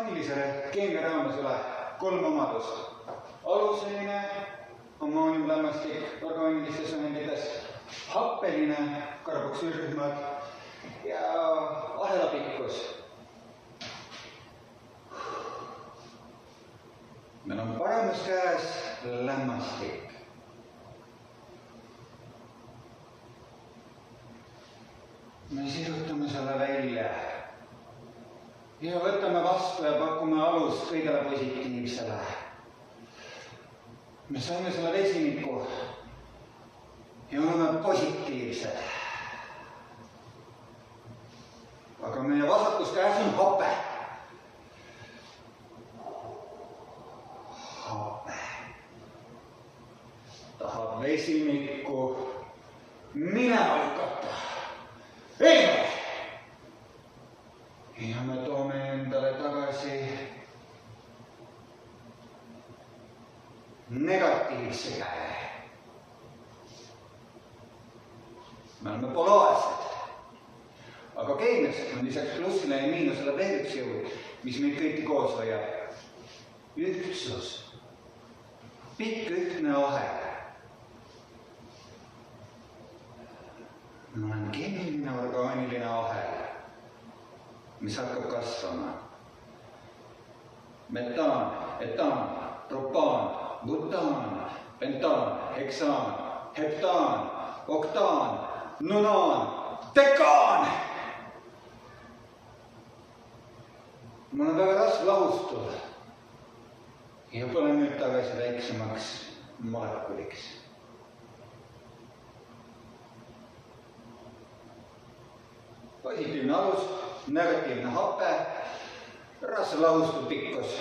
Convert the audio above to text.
orgaanilise keemia raames üle 3 omadust. Aluseline, ammooniumlämmastik orgaanilistes ühendites, happeline, karboksüülrühmad ja ahelapikkus. Meil on paremas käes lämmastik. Me sisutame selle välja ja võtame vastu ja pakume alust kõigele positiivsele. Me saime selle vesiniku ja oleme positiivsed. Aga meie vasakus käes on hape. Hape tahab vesinikku minema lükata. Eemale! Ja me toome endale tagasi negatiivse käe. Me oleme polaarsed. Aga keemias on lisaks plussile ja miinusele veel üks jõud, mis meid kõiki koos hoiab. Ühtsus. Pikk ühtne ahel. Ma olen keemiline orgaaniline ahel, mis hakkab kasvama. Metaan, etaan, propaan, butaan, pentaan, heksaan, heptaan, oktaan, nonaan, dekaan! Mul on väga raske lahustuda ja pole nüüd tagasi väiksemaks molekuliks. Positiivne alus, negatiivne hape, raske lahustu pikkus.